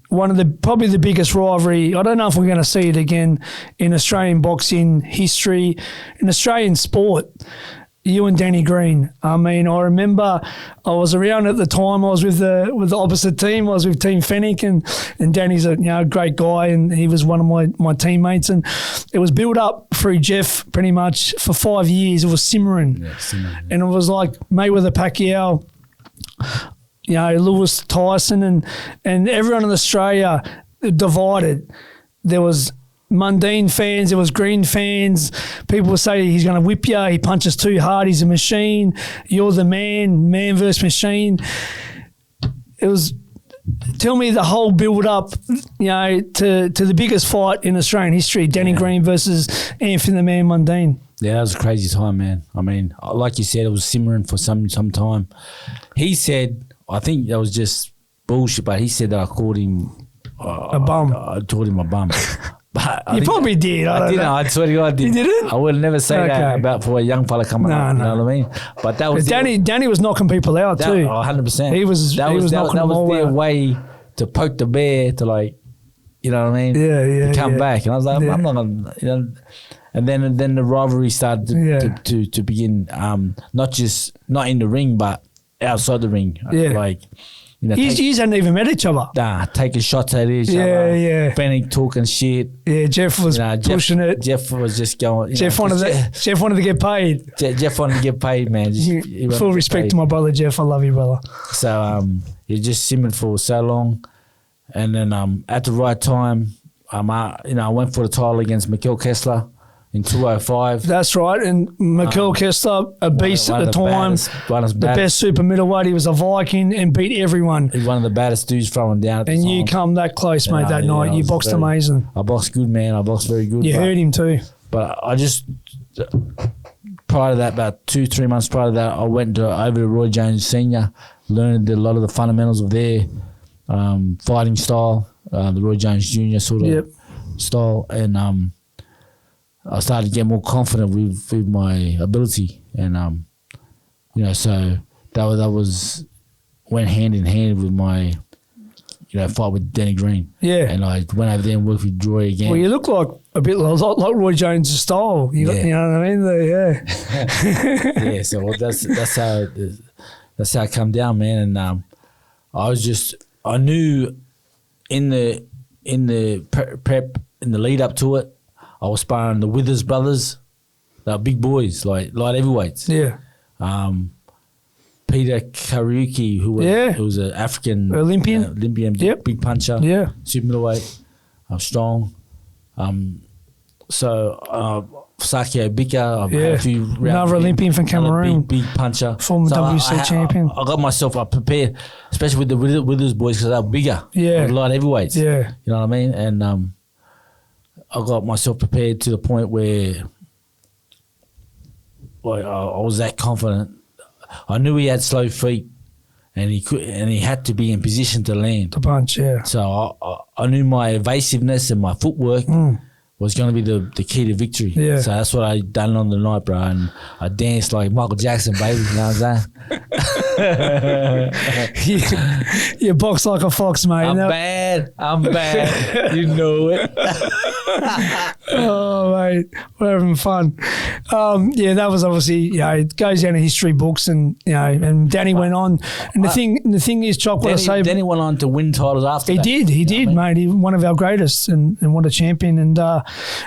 probably the biggest rivalry, I don't know if we're going to see it again in Australian boxing history, in Australian sport, you and Danny Green. I mean, I remember I was around at the time. I was with the opposite team. I was with Team Fennec, and Danny's a great guy, and he was one of my teammates. And it was built up through Jeff pretty much for 5 years. It was simmering, and it was like Mayweather Pacquiao, Lewis Tyson, and everyone in Australia divided. There was Mundine fans, there was Green fans. People would say he's going to whip you, he punches too hard, he's a machine, you're the man versus machine. It was, tell me the whole build up, to the biggest fight in Australian history, Danny Green versus Anthony the Man Mundine. Yeah, that was a crazy time, man. I mean, like you said, it was simmering for some time. He said, I think that was just bullshit, but he said that I called him a bum. I told him a bum. But you probably did. I didn't. I swear to God, I did. You didn't? I would never say that about for a young fella coming up. You know what I mean? But that was Danny was knocking people out too. 100%. He was knocking them all out. That was their way to poke the bear to, like, you know what I mean? Yeah. To come back, and I was like, I'm not gonna, And then the rivalry started to begin. Not in the ring, but outside the ring. Yeah. Like, you hadn't even met each other. Nah, taking shots at each other. Yeah. Fennec talking shit. Yeah, Jeff was pushing it. Jeff was just going. Jeff wanted to get paid. Jeff wanted to get paid, man. Full respect to my brother Jeff. I love you, brother. So he just simmered for so long, and then at the right time, I went for the title against Mikkel Kessler in 205. That's right. And Mikkel Kessler, a beast at the time. The best super middleweight. He was a Viking and beat everyone. He's one of the baddest dudes throwing down at the time. And you come that close, mate, that night. You boxed amazing. I boxed good, man. I boxed very good. You hurt him too. But I just, prior to that, about 2-3 months prior to that, I went over to Roy Jones Senior, learned a lot of the fundamentals of their fighting style, the Roy Jones Junior sort of style. And I started to get more confident with my ability, and so that was went hand in hand with my fight with Danny Green. Yeah. And I went over there and worked with Joy again. Well, you look like a lot like Roy Jones' style. You know what I mean? Yeah. So that's how it come down, man. And I knew in the prep in the lead up to it, I was sparring the Withers brothers. They're big boys, like light heavyweights. Yeah. Peter Kariuki, who was an African Olympian, big puncher, super middleweight, strong. Sakio Bika, I've had a few rounds. Another Olympian from Cameroon, big puncher, former WC champion. I got myself prepared, especially with the Withers boys because they're bigger, light heavyweights. Yeah, you know what I mean. And I got myself prepared to the point where, like, I was that confident. I knew he had slow feet, and he had to be in position to land. To punch, yeah. So I knew my evasiveness and my footwork was going to be the key to victory. Yeah. So that's what I done on the night, bro. And I danced like Michael Jackson, baby. You know what I'm saying? You box like a fox, mate. I'm bad. You know it. Oh, mate, we're having fun. That was obviously, it goes down in history books, and and Danny went on. And the thing is, Choc, what I say, Danny went on to win titles after. He did, mate. He one of our greatest, and what a champion. And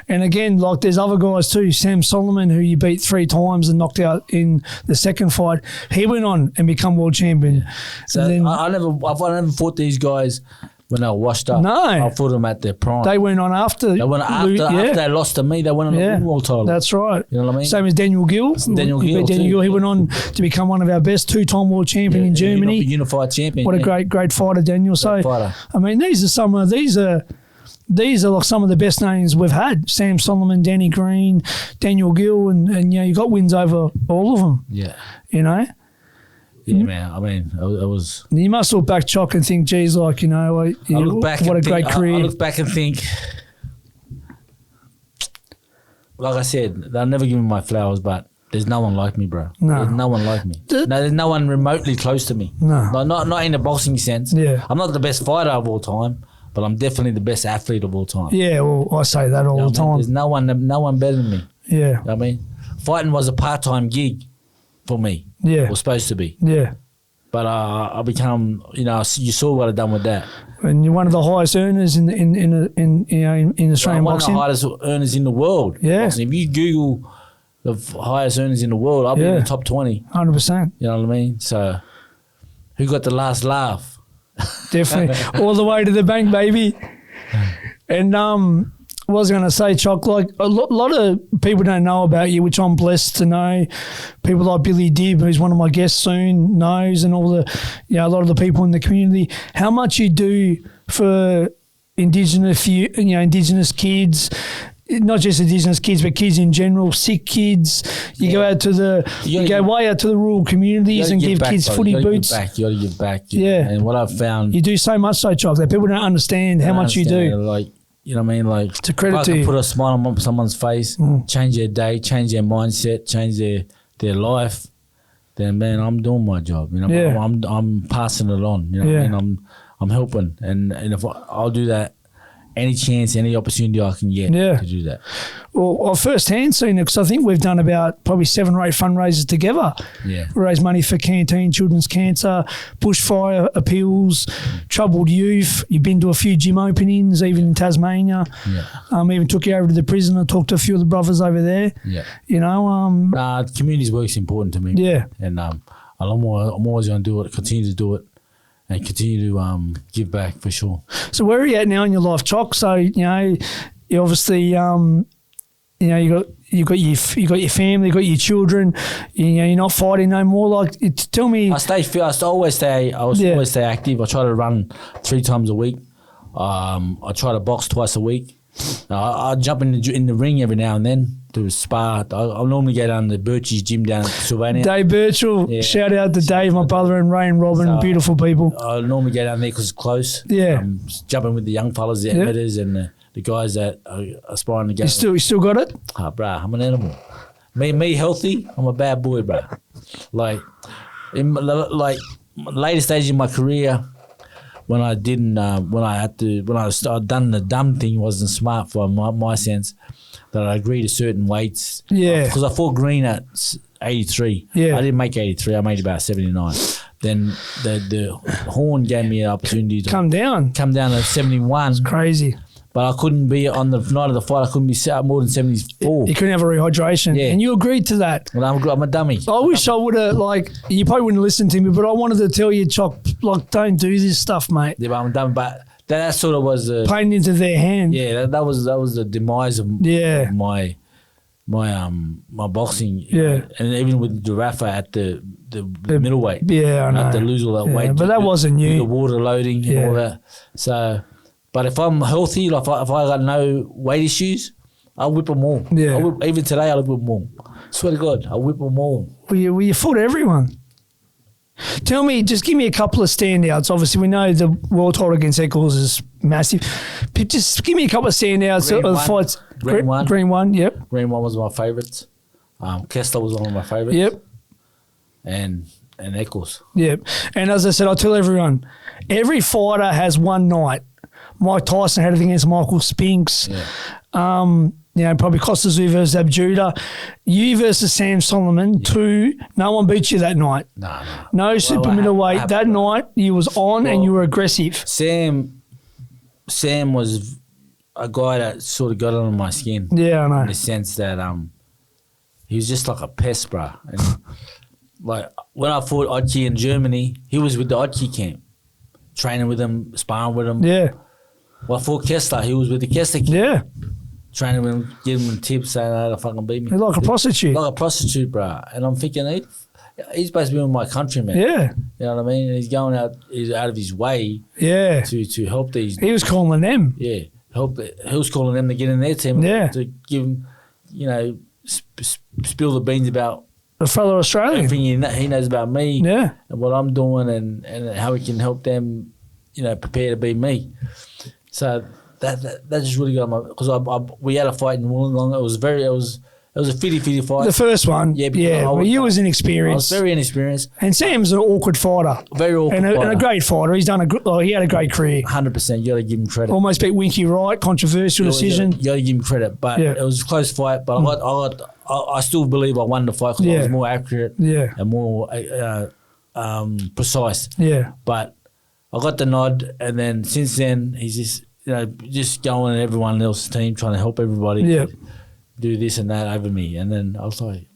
again, like there's other guys too. Sam Solomon, who you beat 3 times and knocked out in the second fight, he went on and become world champion. So I never fought these guys when they were washed up. No. I fought them at their prime. They went on after. After they lost to me, they went on to win world title. That's right. You know what I mean? Same as Daniel Gill. He went on to become one of our best, 2-time world champion in Germany. Unified champion. What a great fighter, Daniel. I mean, these are like some of the best names we've had. Sam Solomon, Danny Green, Daniel Gill, and you got wins over all of them. Yeah. You know? Yeah, man. I mean, it was... You must look back, Choc, and think, geez, like, what a great career. I look back and think, like I said, they'll never give me my flowers, but there's no one like me, bro. No. There's no one like me. There's no one remotely close to me. No. Not in the boxing sense. Yeah. I'm not the best fighter of all time, but I'm definitely the best athlete of all time. Yeah, well, I say that all the time. There's no one better than me. Yeah. You know what I mean? Fighting was a part-time gig for me. Yeah. It was supposed to be. Yeah. But I become, you saw what I've done with that. And you're one of the highest earners in Australian boxing. One of the highest earners in the world. Yeah. If you Google the highest earners in the world, I'll be in the top 20. 100%. You know what I mean? So, who got the last laugh? Definitely. All the way to the bank, baby. And what was I going to say, Choc? Like a lot of people don't know about you, which I'm blessed to know. People like Billy Dibb, who's one of my guests soon, knows, and all the, a lot of the people in the community. How much you do for Indigenous kids, not just Indigenous kids, but kids in general, sick kids. You go out to go way out to the rural communities and give kids footy boots. You got to give back. Yeah. And what I've found, you do so much, so Choc, that people don't understand how much you do. Like, you know what I mean? Like, it's a credit to you. Put a smile on someone's face, change their day, change their mindset, change their life, then, man, I'm doing my job. You know, I'm passing it on. You know what I mean? I'm helping, and if I'll do that, any chance, any opportunity I can get to do that. Well, I've first-hand seen it because I think we've done about probably 7 or 8 fundraisers together. Yeah. We raise money for Canteen, Children's Cancer, bushfire appeals, troubled youth. You've been to a few gym openings, even in Tasmania. Yeah. Even took you over to the prison and talked to a few of the brothers over there. Yeah. You know. Community work's important to me. Yeah. And I'm always going to do it, continue to do it. And continue to give back for sure. So where are you at now in your life, Choc? So you obviously you got your family, you got your children. You're not fighting no more. Like, tell me. I stay fit. I always stay active. I try to run 3 times a week. I try to box twice a week. I jump in the ring every now and then to spar. I'll normally go down to Birchie's gym down in Sylvania. Dave Birchall. Yeah. Shout out to Dave, my brother, and Ray and Robin, beautiful people. I normally go down there because it's close. Yeah. Jumping with the young fellas, the amateurs, and the guys that are aspiring to go. You still got it? Bruh, I'm an animal. Me healthy, I'm a bad boy, bruh. Like, in later stage in my career, when I didn't, when I started done the dumb thing, wasn't smart for my sense, that I agreed to certain weights. Yeah. Because I fought Green at 83. Yeah. I didn't make 83. I made about 79. Then the Horn gave me an opportunity to Come down. to 71. Crazy. But I couldn't be on the night of the fight. I couldn't be set up more than 74. You couldn't have a rehydration. Yeah. And you agreed to that. Well, I'm a dummy. I wish I would have, like, you probably wouldn't listen to me, but I wanted to tell you, Chock, like, don't do this stuff, mate. Yeah, but I'm a dummy. But that sort of was Playing into their hand. yeah. That was the demise of Yeah. my boxing. Yeah. And even with Jarafa at the middleweight. Yeah, I know. I had to lose all that Yeah, weight. but that wasn't you. The water loading Yeah. and all that. So, but if I'm healthy, like if I got no weight issues, I'll whip them all. Yeah. Even today, I'll whip them all. Swear to God, I'll whip them all. Well, you fought everyone. Tell me, just give me a couple of standouts. Obviously, we know the world title against Eccles is massive. But just give me a couple of standouts of the fights. Green one. Green one, yep. Green one was my favourites. Kessler was one of my favourites. Yep. And Eccles. Yep. And as I said, I tell everyone, every fighter has one night. Mike Tyson had it against Michael Spinks. Yeah. Probably Costa Tszyu versus Abjuda. You versus Sam Solomon, 2. No one beat you that night. No super middleweight. That night you was on and you were aggressive. Sam was a guy that sort of got under my skin. Yeah, I know. In the sense that he was just like a pest, bro. And like when I fought Otke in Germany, he was with the Otke camp, training with him, sparring with him. Yeah. Well, I fought Kessler, he was with the Kessler camp. Yeah. Training with him, giving him tips, saying how to fucking beat me. You're like a prostitute. Like a prostitute, bro. And I'm thinking, he's supposed to be with my countryman. Yeah. You know what I mean? And he's out of his way Yeah. to help these. He was calling them. Yeah. He was calling them to get in their team. Yeah. To give them, spill the beans about A fellow Australian. everything he knows about me. Yeah. And what I'm doing and how he can help them, prepare to be me. So that just really got my, because we had a fight in Wollongong. It was a 50-50 fight. The first one. Yeah, Well, you was I inexperienced. was very inexperienced. And Sam's an awkward fighter. Very awkward and a fighter. great fighter. He's done he had a great career. 100%. You got to give him credit. Almost beat Winky Wright, controversial decision. You got to give him credit. But Yeah. it was a close fight. But I still believe I won the fight because I was more accurate and more precise. Yeah. But I got the nod, and then since then he's just going at everyone else's team, trying to help everybody do this and that over me. And then I was like,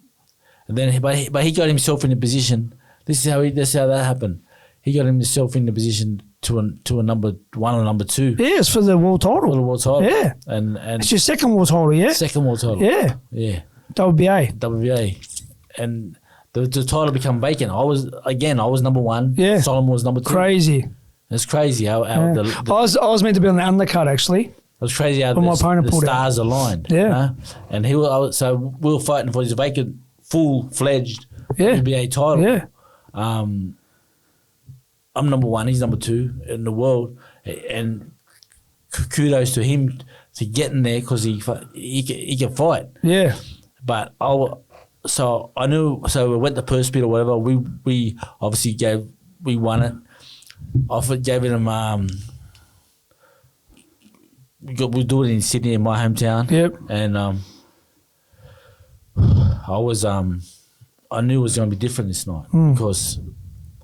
but he got himself in a position. This is how that happened. He got himself in the position to a number 1 or number 2. Yeah, it's for the world title. For the world title. Yeah. And It's your second world title, yeah? second world title. Yeah. Yeah. WBA. And the title become vacant. I was number 1. Yeah. Solomon was number 2. Crazy. It's crazy how I was meant to be on the undercard, actually. it was crazy how my opponent the pulled stars aligned. Yeah. And we were fighting for his vacant, full-fledged WBA title. Yeah. I'm number 1. He's number 2 in the world, and kudos to him to getting there because he can fight. Yeah. But I knew. So we went to purse bid or whatever. We obviously we won it. Gave him we do it in Sydney, in my hometown. Yep. And I knew it was going to be different this night because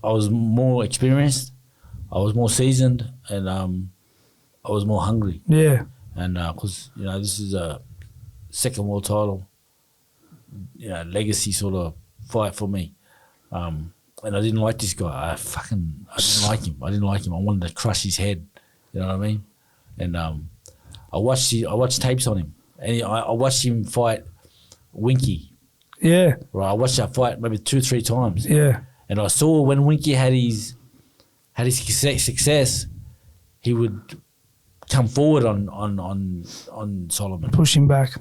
I was more experienced, I was more seasoned, and I was more hungry. Yeah. And because this is a second world title, legacy sort of fight for me. And I didn't like this guy. I didn't like him. I wanted to crush his head. You know what I mean? And I watched tapes on him, and I watched him fight Winky. Yeah. Right, I watched that fight maybe 2-3 times. Yeah. And I saw when Winky had his success, he would come forward on Solomon, Push him back.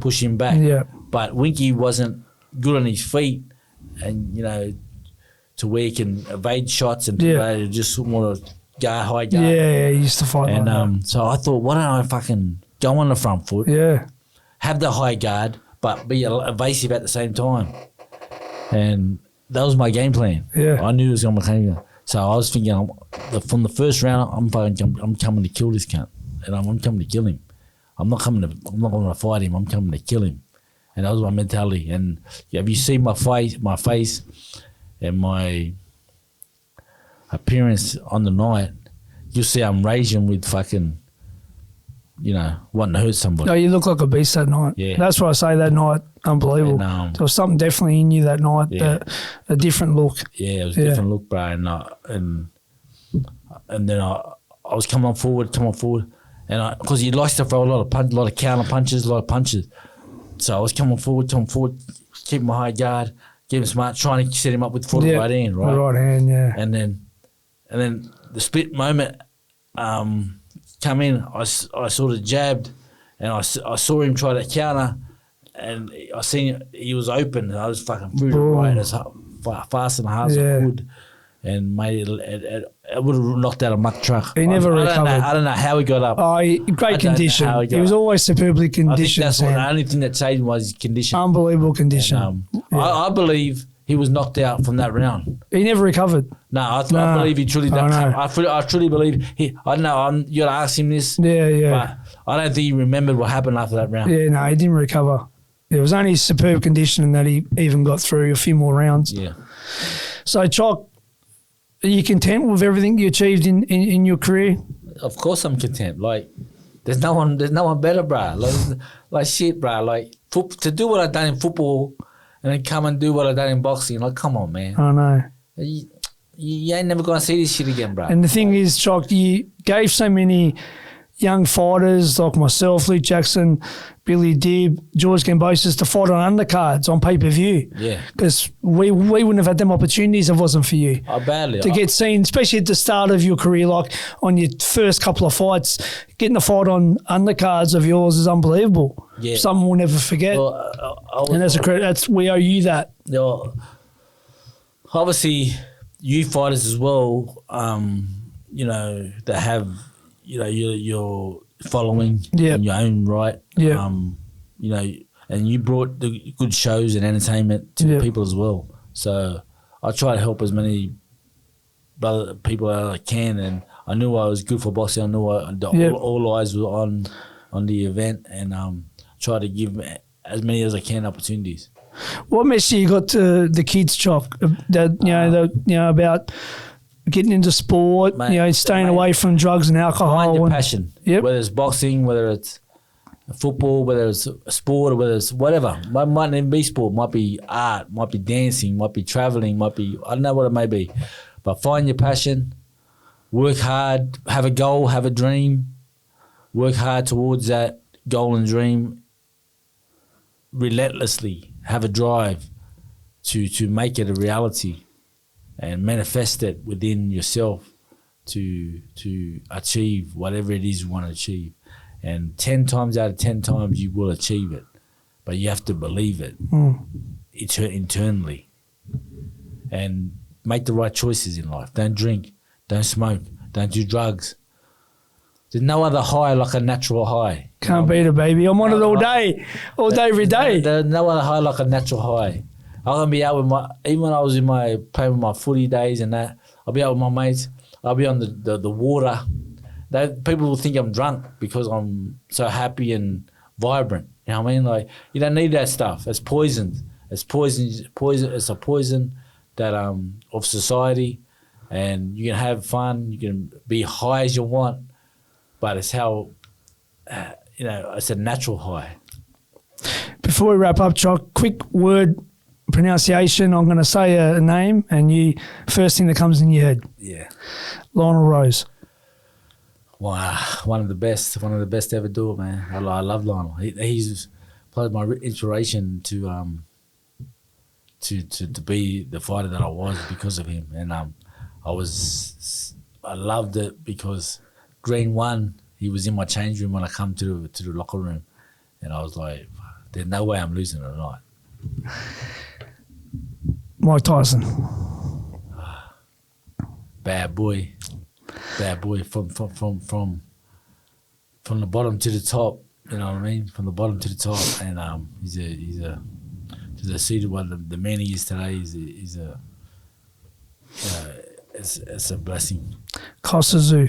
Yeah. But Winky wasn't good on his feet, and to where he can evade shots and just more high guard. Yeah, he used to fight like that. And so I thought, why don't I fucking go on the front foot, have the high guard, but be evasive at the same time. And that was my game plan. Yeah. I knew it was going to be. So I was thinking, from the first round, I'm coming to kill this cunt, and I'm coming to kill him. I'm not going to fight him. I'm coming to kill him, and that was my mentality. And if you see my face, and my appearance on the night, you'll see I'm raging with fucking, wanting to hurt somebody. No, you look like a beast that night. Yeah. That's why I say that night, unbelievable. And, there was something definitely in you that night, Yeah. a different look. Yeah, it was a different look, bro. And then I was coming forward, and because he likes to throw a lot of counter punches, a lot of punches. So I was coming forward, keeping my high guard, keeping smart, trying to set him up with the right hand, right? The right hand, yeah. And then the split moment come in, I sort of jabbed, and I saw him try to counter, and I seen he was open, and I was fucking threw the right as fast and hard as I could, and made it would have knocked out a muck truck. He never recovered. I don't know how he got up. Oh, great condition. He was always superbly conditioned. I think the only thing that saved him was his condition. Unbelievable condition. And, I believe he was knocked out from that round. He never recovered. No, I believe he truly. I truly believe he. I don't know. You got to ask him this. Yeah. But I don't think he remembered what happened after that round. Yeah, no, he didn't recover. It was only superb conditioning that he even got through a few more rounds. Yeah. So, Chalk, are you content with everything you achieved in your career? Of course, I'm content. Like, there's no one better, bro. Like shit, bro. Like to do what I've done in football, and then come and do what I've done in boxing. Like, come on, man. I know. You ain't never gonna see this shit again, bro. And the thing is, Chalk, you gave so many young fighters like myself, Luke Jackson, Billy Dibb, George Gambosis to fight on undercards on pay-per-view. Yeah. Because we wouldn't have had them opportunities if it wasn't for you. To get seen, especially at the start of your career, like on your first couple of fights, getting a fight on undercards of yours is unbelievable. Yeah. Something we'll never forget. And that's a credit. We owe you that. Obviously, you fighters as well, that have, your following in your own right. Yeah. And you brought the good shows and entertainment to people as well. So I try to help as many people as I can, and I knew I was good for boxing. I knew all eyes were on the event, and try to give as many as I can opportunities. What message you got to the kids, Chalk? About getting into sport, staying away from drugs and alcohol. Find your passion. Yep. Whether it's boxing, whether it's football, whether it's a sport, or whether it's whatever. Might not even be sport. Might be art. Might be dancing. Might be traveling. Might be, I don't know what it may be. But find your passion. Work hard. Have a goal. Have a dream. Work hard towards that goal and dream. Relentlessly. Have a drive to make it a reality, and manifest it within yourself to achieve whatever it is you want to achieve. And 10 times out of 10 times you will achieve it, but you have to believe it internally, and make the right choices in life. Don't drink, don't smoke, don't do drugs. There's no other high like a natural high. Can't beat it, baby. I'm on it all day, every day. There's no other high like a natural high. I'm gonna be out with even when I was playing with my footy days and that, I'll be out with my mates. I'll be on the water. People will think I'm drunk because I'm so happy and vibrant. You know what I mean? Like, you don't need that stuff. It's poison. It's poison. It's a poison that of society, and you can have fun. You can be high as you want, but it's how it's a natural high. Before we wrap up, Chuck, quick word pronunciation. I'm going to say a name, and you first thing that comes in your head. Yeah. Lionel Rose. Wow, one of the best ever do it, man. I love Lionel. He's played my inspiration to be the fighter that I was because of him, and I loved it because Green won. He was in my change room when I come to the locker room, and I was like, "There's no way I'm losing tonight." Mike Tyson. Bad boy from the bottom to the top. You know what I mean? From the bottom to the top, and he's a to the seated one. The man he is today is it's a blessing. Costa Zoo.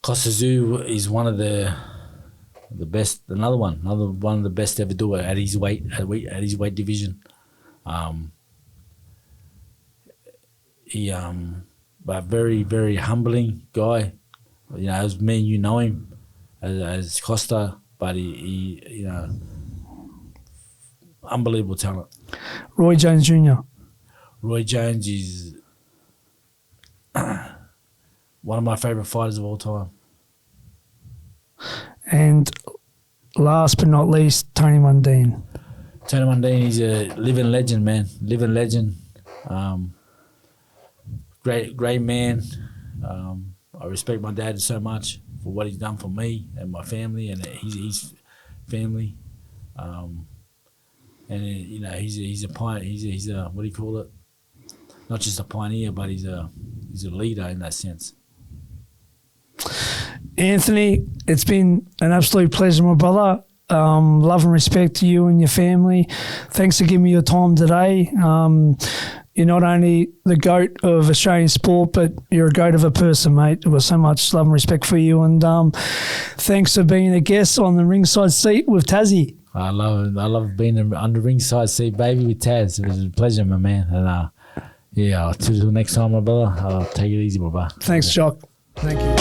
Costa Zoo is one of the best. Another one of the best to ever do it at his weight division. He but very, very humbling guy. You know, as me and you know him as Costa, but he you know, unbelievable talent. Roy Jones Jr. Roy Jones is one of my favourite fighters of all time. And last but not least, Tony Mundine. Tony Mundine, he's a living legend, man. Living legend. Great man. I respect my dad so much for what he's done for me and my family and his family. And you know, he's a pioneer. He's a what do you call it? Not just a pioneer, but he's a leader in that sense. Anthony, it's been an absolute pleasure, my brother. Love and respect to you and your family. Thanks for giving me your time today. You're not only the GOAT of Australian sport, but you're a GOAT of a person, mate. There was so much love and respect for you. And thanks for being a guest on the ringside seat with Tassie. I love being on the ringside seat, baby, with Taz. It was a pleasure, my man. And yeah, till next time, my brother. I'll take it easy, my brother. Thanks, Jock. Thank you.